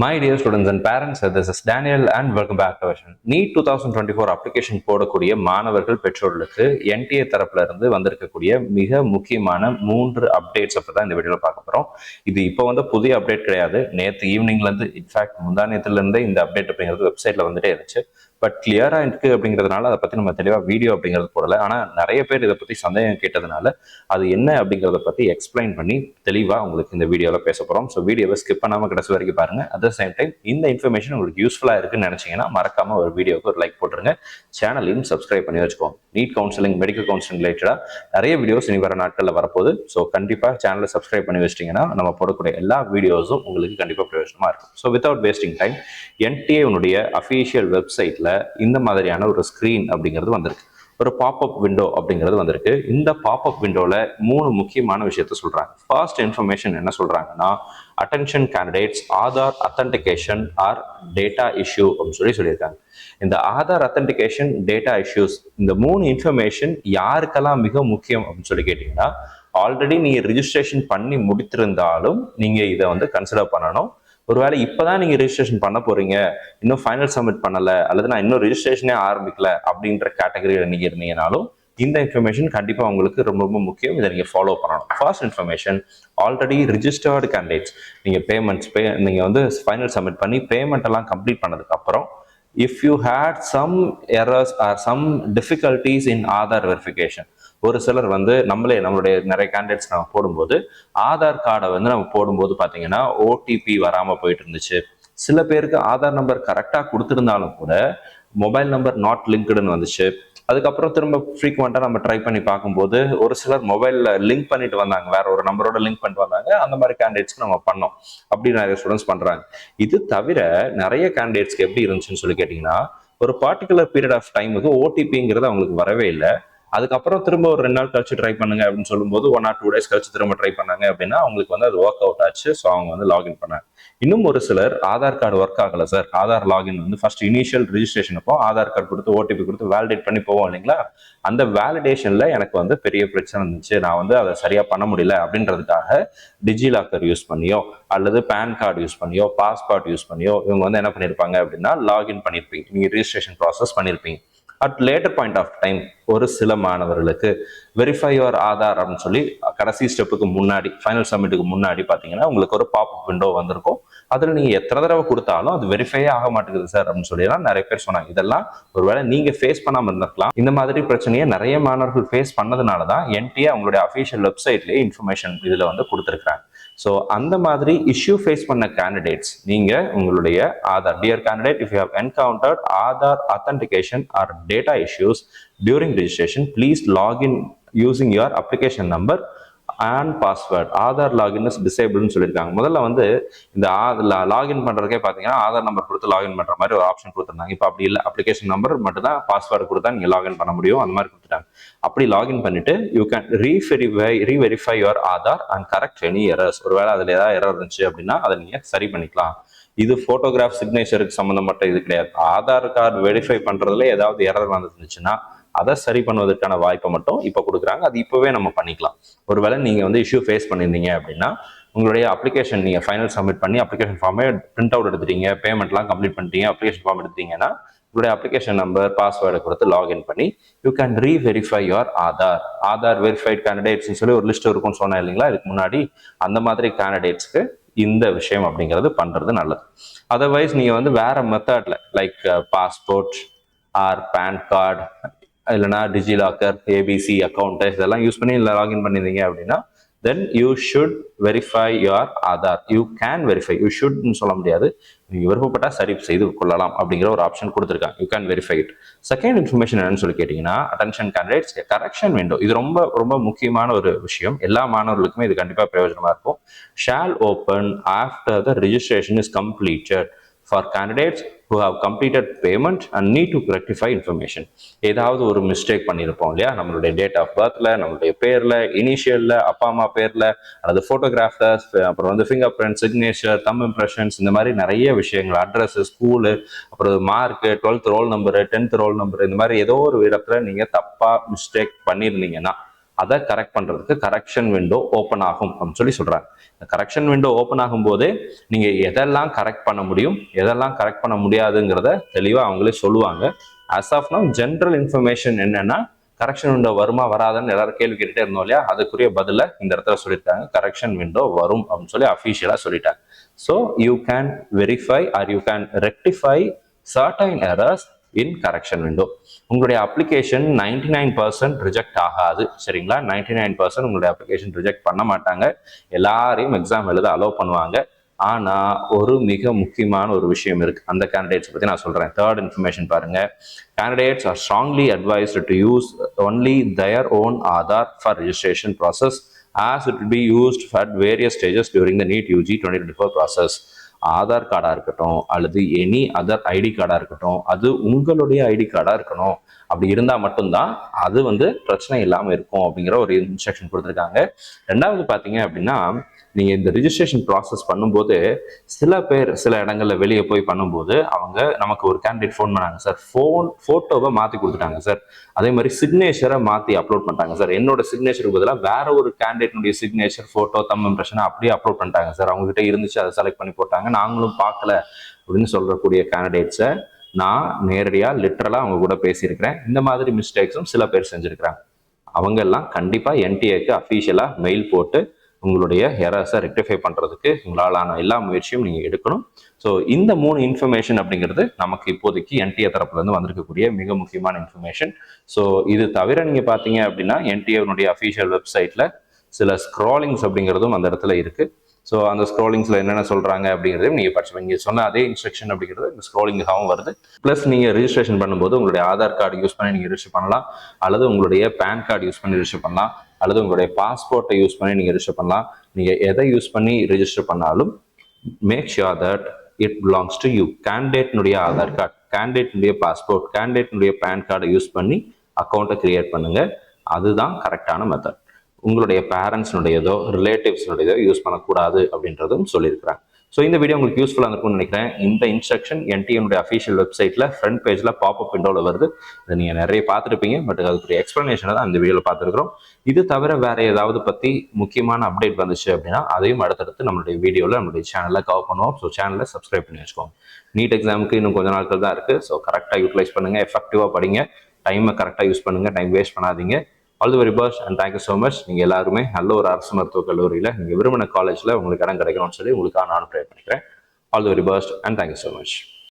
My dear students and parents, this is Daniel and welcome back to our channel. NEET 2024 application போடக்கூடிய மாணவர்கள் பெற்றோர்களுக்கு NTA தரப்புல இருந்து வந்திருக்கக்கூடிய மிக முக்கியமான 3 அப்டேட்ஸ் தான் இந்த வீடியோவில் பார்க்க போகிறோம். இது இப்போ புதிய அப்டேட் கிடையாது. நேற்று ஈவினிங்லேருந்து இன்ஃபேக்ட் முந்தா நேரத்துலேருந்தே இந்த அப்டேட் அப்படிங்கிறது வெப்சைட்டில் வந்துட்டே இருந்துச்சு. பட் கிளியராக இருக்குது அப்படிங்கிறதுனால அதை பற்றி நம்ம தெளிவாக வீடியோ அப்படிங்கிறது போடலை. ஆனால் நிறைய பேர் இதை பற்றி சந்தேகம் கேட்டதுனால அது என்ன அப்படிங்கிறத பற்றி எக்ஸ்பிளைன் பண்ணி தெளிவாக உங்களுக்கு இந்த வீடியோவில் பேச போகிறோம். ஸோ வீடியோவை ஸ்கிப் பண்ணாமல் கடைசி வரைக்கும் பாருங்கள். அட் த சேம் டைம் இந்த இன்ஃபர்மேஷன் உங்களுக்கு யூஸ்ஃபுல்லாக இருக்குன்னு நினச்சிங்கன்னா மறக்காமல் ஒரு வீடியோக்கு ஒரு லைக் போட்டுருங்க. சேனலையும் சப்ஸ்கிரைப் பண்ணி வச்சுக்கோங்க. நீட் கவுன்சிலிங், மெடிக்கல் கவுன்சிலிங் ரிலேட்டடாக நிறைய வீடியோஸ் இனி வர நாட்களில் வரப்போகுது. ஸோ கண்டிப்பாக சேனலை சப்ஸ்கிரைப் பண்ணி வச்சிட்டிங்கன்னா நம்ம போடக்கூடிய எல்லா வீடியோஸும் உங்களுக்கு கண்டிப்பாக பிரயோஜனமாக இருக்கும். So without wasting time, NTA உன்னுடைய அஃபீஷியல் வெப்சைட்டில் இந்த மாதிரியான ஒரு ஸ்க்ரீன் அப்படிங்கிறது வந்திருக்கு. ஒரு பாப்அப் விண்டோ அப்படிங்கிறது வந்திருக்கு. இந்த பாப்அப் விண்டோவில் 3 முக்கியமான விஷயத்த சொல்கிறாங்க. ஃபர்ஸ்ட் இன்ஃபர்மேஷன் என்ன சொல்கிறாங்கன்னா, attention candidates, Aadhaar authentication or data issue அப்படின்னு சொல்லியிருக்காங்க. இந்த ஆதார் அத்தன்டிகேஷன், டேட்டா இஷ்யூஸ், இந்த 3 இன்ஃபர்மேஷன் யாருக்கெல்லாம் மிக முக்கியம் அப்படின்னு சொல்லி கேட்டிங்கன்னா, ஆல்ரெடி நீங்கள் ரிஜிஸ்ட்ரேஷன் பண்ணி முடித்திருந்தாலும் நீங்கள் இதை கன்சிடர் பண்ணணும். ஒருவேளை இப்போதான் நீங்கள் ரிஜிஸ்ட்ரேஷன் பண்ண போறீங்க, இன்னும் ஃபைனல் சப்மிட் பண்ணலை, அல்லது நான் இன்னும் ரிஜிஸ்ட்ரேஷனே ஆரம்பிக்கல அப்படின்ற கேட்டகரியில் நீங்கள் இருந்தீங்கனாலும் இந்த இன்ஃபர்மேஷன் கண்டிப்பாக உங்களுக்கு ரொம்ப ரொம்ப முக்கியம். இதை நீங்கள் ஃபாலோ பண்ணணும். First information, already registered candidates, நீங்கள் நீங்கள் ஃபைனல் சப்மிட் பண்ணி பேமெண்ட் எல்லாம் கம்ப்ளீட் பண்ணதுக்கப்புறம் if you had some errors or some difficulties in Aadhaar verification, ஒரு சிலர் நம்மளுடைய நிறைய கேண்டிடேட்ஸ் நம்ம போடும்போது ஆதார் கார்டை நம்ம போடும்போது பார்த்தீங்கன்னா ஓடிபி வராமல் போயிட்டு இருந்துச்சு. சில பேருக்கு ஆதார் நம்பர் கரெக்டாக கொடுத்துருந்தாலும் கூட மொபைல் நம்பர் நாட் லிங்க்டுன்னு வந்துச்சு. அதுக்கப்புறம் திரும்ப ஃப்ரீக்வெண்ட்டாக நம்ம ட்ரை பண்ணி பார்க்கும்போது ஒரு சிலர் மொபைலில் லிங்க் பண்ணிட்டு வந்தாங்க, வேற ஒரு நம்பரோட லிங்க் பண்ணிட்டு வந்தாங்க. அந்த மாதிரி கேண்டிடேட்ஸ்க்கு நம்ம பண்ணோம். அப்படி நிறைய ஸ்டூடெண்ட்ஸ் பண்ணுறாங்க. இது தவிர நிறைய கேண்டிடேட்ஸ்க்கு எப்படி இருந்துச்சுன்னு சொல்லி கேட்டிங்கன்னா, ஒரு பர்டிகுலர் பீரியட் ஆஃப் டைமுக்கு ஓடிபிங்கிறது அவங்களுக்கு வரவே இல்லை. அதுக்கப்புறம் திரும்ப ஒரு 2 நாள் கழிச்சு ட்ரை பண்ணுங்க அப்படின்னு சொல்லும்போது 1 or 2 days கழிச்சு திரும்ப ட்ரை பண்ணாங்க அப்படின்னா அவங்களுக்கு அது ஒர்க் அவுட் ஆச்சு. ஸோ அவங்க லாகின் பண்ணாங்க. இன்னும் ஒரு சிலர் ஆதார் கார்டு ஒர்க் ஆகல sir, Aadhaar login first initial registration அப்போ ஆதார் கார்டு கொடுத்து ஓடிபி கொடுத்து வேலிடேட் பண்ணி போவோம் இல்லைங்களா, அந்த வேலிடேஷன்ல எனக்கு பெரிய பிரச்சனை இருந்துச்சு, நான் அதை சரியா பண்ண முடியல அப்படின்றதுக்காக டிஜிலாக்கர் யூஸ் பண்ணியோ அல்லது பேன் கார்டு யூஸ் பண்ணியோ பாஸ்போர்ட் யூஸ் பண்ணியோ இவங்க என்ன பண்ணிருப்பாங்க அப்படின்னா லாகின் பண்ணிருப்பீங்க, நீங்க ரிஜிஸ்ட்ரேஷன் ப்ராசஸ் பண்ணிருப்பீங்க. At later point of time ஒரு சில மாணவர்களுக்கு வெரிஃபை யுவர் ஆதார் அப்படின்னு சொல்லி கடைசி ஸ்டெப்புக்கு முன்னாடி, ஃபைனல் சப்மிட்டுக்கு முன்னாடி பார்த்தீங்கன்னா உங்களுக்கு ஒரு பாப்அப் விண்டோ வந்திருக்கும். அதில் நீங்கள் எத்தனை தடவை கொடுத்தாலும் அது வெரிஃபையே ஆக மாட்டேங்குது சார் அப்படின்னு சொல்லிலாம் நிறைய பேர் சொன்னாங்க. இதெல்லாம் ஒருவேளை நீங்கள் ஃபேஸ் பண்ணாமல் இருந்திருக்கலாம். இந்த மாதிரி பிரச்சனையை நிறைய மாணவர்கள் ஃபேஸ் பண்ணதுனால தான் NTA அவங்களுடைய அஃபீஷியல் வெப்சைட்லேயே இன்ஃபர்மேஷன் இதில் கொடுத்துருக்காங்க. ஸோ அந்த மாதிரி இஷ்யூ ஃபேஸ் பண்ண கேண்டிடேட்ஸ், நீங்கள் உங்களுடைய Aadhaar, dear candidate, if you have encountered Aadhaar authentication or data issues during registration, please login using your application number and password. Aadhaar login is டிசேபிள்னு சொல்லியிருக்காங்க. முதல்ல இந்த லாகின் பண்றதுக்கே பார்த்தீங்கன்னா ஆதார் நம்பர் கொடுத்து லாகின் பண்ற மாதிரி ஒரு ஆப்ஷன் கொடுத்துருந்தாங்க. இப்போ அப்படி இல்லை, அப்ளிகேஷன் நம்பர் மட்டும் தான், பாஸ்வேர்டு கொடுத்தா நீங்க லாகின் பண்ண முடியும். அந்த மாதிரி கொடுத்துட்டாங்க. அப்படி லாகின் பண்ணிட்டு you can reverify your Aadhaar and correct any errors. ஒருவேளை அதுல ஏதாவது எரர் இருந்துச்சு அப்படின்னா அதை நீங்க சரி பண்ணிக்கலாம். இது போட்டோகிராஃப் சிக்னேச்சருக்கு சம்பந்தப்பட்ட இது கிடையாது. ஆதார் கார்டு வெரிஃபை பண்றதுல ஏதாவது எரர் வந்துருந்துச்சுன்னா அதை சரி பண்ணுவதற்கான வாய்ப்பை மட்டும் இப்போ கொடுக்குறாங்க. அது இப்போவே நம்ம பண்ணிக்கலாம். ஒருவேளை நீங்கள் இஷ்யூ ஃபேஸ் பண்ணியிருந்தீங்க அப்படின்னா உங்களுடைய அப்ளிகேஷன் நீங்கள் ஃபைனல் சப்மிட் பண்ணி அப்ளிகேஷன் ஃபார்மே பிரிண்ட் அவுட் எடுத்துட்டீங்க, பேமெண்ட்லாம் கம்ப்ளீட் பண்ணிட்டீங்க, அப்ளிகேஷன் ஃபார்ம் எடுத்தீங்கன்னா உங்களுடைய அப்ளிகேஷன் நம்பர், பாஸ்வேர்டை கொடுத்து லாகின் பண்ணி you can reverify your Aadhaar. Aadhaar verified கேண்டிடேட்ஸ்னு சொல்லி ஒரு லிஸ்ட் இருக்கும்னு சொன்னேன் இல்லைங்களா இதுக்கு முன்னாடி, அந்த மாதிரி கேண்டிடேட்ஸ்க்கு இந்த விஷயம் அப்படிங்கிறது பண்றது நல்லது. அதர்வைஸ் நீங்க வேற மெத்தட்ல like passport or PAN card இல்லைனா டிஜிலாக்கர், ஏபிசி அக்கௌண்ட் இதெல்லாம் யூஸ் பண்ணி லாகின் பண்ணிருந்தீங்க அப்படின்னா then you should verify your Aadhaar. You can verify, you ஷுட்னு சொல்ல முடியாது, நீங்கள் விருப்பப்பட்டா சரி செய்து கொள்ளலாம் அப்படிங்கிற ஒரு ஆப்ஷன் கொடுத்துருக்காங்க. You can verify it. Second information என்னன்னு சொல்லி கேட்டிங்கன்னா, அட்டென்ஷன் கேண்டிடேட்ஸ், கரெக்ஷன் விண்டோ. இது ரொம்ப ரொம்ப முக்கியமான ஒரு விஷயம். எல்லா மாணவர்களுக்குமே இது கண்டிப்பாக பிரயோஜனமாக இருக்கும். Shall open after the registration is completed for candidates who have completed payment and need to rectify information. ஏதாவது ஒரு மிஸ்டேக் பண்ணியிருப்போம் இல்லையா, நம்மளுடைய டேட் ஆஃப் பர்த்ல, நம்மளுடைய பேர்ல, இனிஷியல்ல, அப்பா அம்மா பேர்ல, அல்லது போட்டோகிராஃப்ல, அப்புறம் ஃபிங்கர் பிரிண்ட், சிக்னேச்சர், தம் இம்ப்ரெஷன்ஸ், இந்த மாதிரி நிறைய விஷயங்கள், அட்ரஸ், ஸ்கூலு, அப்புறம் mark, 12th roll number, 10th roll number, இந்த மாதிரி ஏதோ ஒரு இடத்துல நீங்க தப்பா மிஸ்டேக் பண்ணியிருந்தீங்கன்னா அதை கரெக்ட் பண்ணுறதுக்கு கரெக்ஷன் விண்டோ ஓப்பன் ஆகும் அப்படின்னு சொல்லி சொல்கிறாங்க. இந்த கரெக்ஷன் விண்டோ ஓப்பன் ஆகும்போதே நீங்கள் எதெல்லாம் கரெக்ட் பண்ண முடியும், எதெல்லாம் கரெக்ட் பண்ண முடியாதுங்கிறத தெளிவாக அவங்களே சொல்லுவாங்க. as of now general information என்னன்னா, கரெக்ஷன் விண்டோ வருமா வராதுன்னு எல்லாரும் கேள்வி கேட்டுட்டே இருந்தோம் இல்லையா, அதுக்குரிய பதில இந்த இடத்துல சொல்லியிருக்காங்க. கரெக்ஷன் விண்டோ வரும் அப்படின்னு சொல்லி அஃபிஷியலா சொல்லிட்டாங்க. So you can verify are you can rectify certain errors in correction window. உங்களுடைய அப்ளிகேஷன் 99% ரிஜெக்ட் ஆகாது, சரிங்களா? 99% உங்களுடைய அப்ளிகேஷன் ரிஜெக்ட் பண்ண மாட்டாங்க. எல்லாரையும் எக்ஸாம் எழுத அலோவ் பண்ணுவாங்க. ஆனா ஒரு மிக முக்கியமான ஒரு விஷயம் இருக்கு. அந்த கேண்டிடேட்ஸ் பத்தி நான் சொல்றேன். தேர்ட் இன்ஃபர்மேஷன் பாருங்க. Candidates are strongly advised to use only their own Aadhar for registration process, as it will be used at various stages during the NEET UG 2024 process. Aadhaar கார்டா இருக்கட்டும் அல்லது எனி அதர் ஐடி கார்டா இருக்கட்டும், அது உங்களுடைய ID கார்டா இருக்கணும். அப்படி இருந்தால் மட்டும்தான் அது பிரச்சனை இல்லாமல் இருக்கும் அப்படிங்கிற ஒரு இன்ஸ்ட்ரக்ஷன் கொடுத்துருக்காங்க. ரெண்டாவது பார்த்தீங்க அப்படின்னா, நீங்கள் இந்த ரிஜிஸ்ட்ரேஷன் ப்ராசஸ் பண்ணும்போது சில பேர் சில இடங்களில் வெளியே போய் பண்ணும்போது அவங்க நமக்கு ஒரு கேண்டிடேட் ஃபோன் பண்ணாங்க சார், ஃபோட்டோவை மாற்றி கொடுத்துட்டாங்க சார், அதே மாதிரி சிக்னேச்சரை மாற்றி அப்லோட் பண்ணிட்டாங்க சார், என்னோட சிக்னேச்சருக்கு பதிலாக வேற ஒரு கேண்டிடேட்னுடைய சிக்னேச்சர் ஃபோட்டோ தம் இம்ப்ரெஷனை அப்படியே அப்லோட் பண்ணிட்டாங்க சார், அவங்ககிட்ட இருந்துச்சு அதை செலக்ட் பண்ணி போட்டாங்க, நாங்களும் பார்க்கல அப்படின்னு சொல்லக்கூடிய கேண்டிடேட்ஸை நான் நேரடியாக லிட்டரலாக அவங்க கூட பேசியிருக்கிறேன். இந்த மாதிரி மிஸ்டேக்ஸும் சில பேர் செஞ்சுருக்கிறாங்க. அவங்க எல்லாம் கண்டிப்பாக என்டிஏக்கு அஃபீஷியலாக மெயில் போட்டு உங்களுடைய எரர்ஸை ரெக்டிஃபை பண்ணுறதுக்கு உங்களாலான எல்லா முயற்சியும் நீங்கள் எடுக்கணும். ஸோ இந்த 3 இன்ஃபர்மேஷன் அப்படிங்கிறது நமக்கு இப்போதைக்கு என்டிஏ தரப்புலேருந்து வந்திருக்கக்கூடிய மிக முக்கியமான இன்ஃபர்மேஷன். ஸோ இது தவிர நீங்கள் பார்த்தீங்க அப்படின்னா என்டிஏனுடைய அஃபீஷியல் வெப்சைட்டில் சில ஸ்க்ராலிங்ஸ் அப்படிங்கிறதும் அந்த இடத்துல இருக்குது. ஸோ அந்த ஸ்க்ரோலிங்ஸில் என்னென்ன சொல்கிறாங்க அப்படிங்கிறதையும் நீங்கள் படிச்சு நீங்கள் சொன்ன அதே இன்ஸ்ட்ரக்ஷன் அப்படிங்கிறது இந்த ஸ்க்ரோலிங்காகவும் வருது. ப்ளஸ் நீங்கள் ரிஜிஸ்ட்ரேஷன் பண்ணும்போது உங்களுடைய ஆதார் கார்டு யூஸ் பண்ணி நீங்கள் ரிஜிஸ்டர் பண்ணலாம், அல்லது உங்களுடைய பேன் கார்டு யூஸ் பண்ணி ரிஜிஸ்டர் பண்ணலாம், அல்லது உங்களுடைய பாஸ்போர்ட்டை யூஸ் பண்ணி நீங்கள் ரிஜிஸ்டர் பண்ணலாம். நீங்கள் எதை யூஸ் பண்ணி ரிஜிஸ்டர் பண்ணாலும் make sure that it belongs to you. கேண்டிடேட்னுடைய ஆதார் கார்டு, கேண்டிடேட்னுடைய பாஸ்போர்ட், கேண்டிடேட்னுடைய பேன் கார்டை யூஸ் பண்ணி அக்கௌண்ட்டை கிரியேட் பண்ணுங்கள். அதுதான் கரெக்டான மெத்தட். உங்களுடைய பேரண்ட்ஸ்னுடையதோ ரிலேட்டிவ்ஸ்னுடையதோ யூஸ் பண்ணக்கூடாது அப்படின்றதும் சொல்லியிருக்கிறாங்க. ஸோ இந்த வீடியோ உங்களுக்கு யூஸ்ஃபுல்லாக இருக்கும்னு நினைக்கிறேன். இந்த இன்ஸ்ட்ரக்ஷன் என்டிஏனுடைய அஃபீஷியல் வெப்சைட்டில் ஃப்ரண்ட் பேஜில் பாப்அப் விண்டோவில் வருது. இதை நீங்கள் நிறைய பார்த்துருப்பீங்க, பட் அதுக்குரிய எக்ஸ்ப்ளனேஷனை தான் இந்த வீடியோவில் பார்த்துருக்குறோம். இது தவிர வேறு ஏதாவது பற்றி முக்கியமான அப்டேட் வந்துச்சு அப்படின்னா அதையும் அடுத்தடுத்து நம்மளுடைய வீடியோவில் நம்மளுடைய சேனலில் கவர் பண்ணுவோம். ஸோ சேனலை சப்ஸ்கிரைப் பண்ணி வச்சுக்கோங்க. நீட் எக்ஸாமுக்கு இன்னும் கொஞ்சம் நாட்கள் தான் இருக்குது. ஸோ கரெக்டாக யூட்டிலைஸ் பண்ணுங்கள், எஃபெக்டிவாக படிங்க, டைமை கரெக்டாக யூஸ் பண்ணுங்கள், டைம் வேஸ்ட் பண்ணாதீங்க. All the very best and thank you so much. நீங்கள் எல்லாருமே நல்ல ஒரு அரசு மருத்துவக் கல்லூரியில் நீங்கள் விரும்பின காலேஜில் உங்களுக்கு இடம் கிடைக்கணும்னு சொல்லி உங்களுக்காக நான் ப்ரே பண்ணிக்கிறேன். All the very best and thank you so much.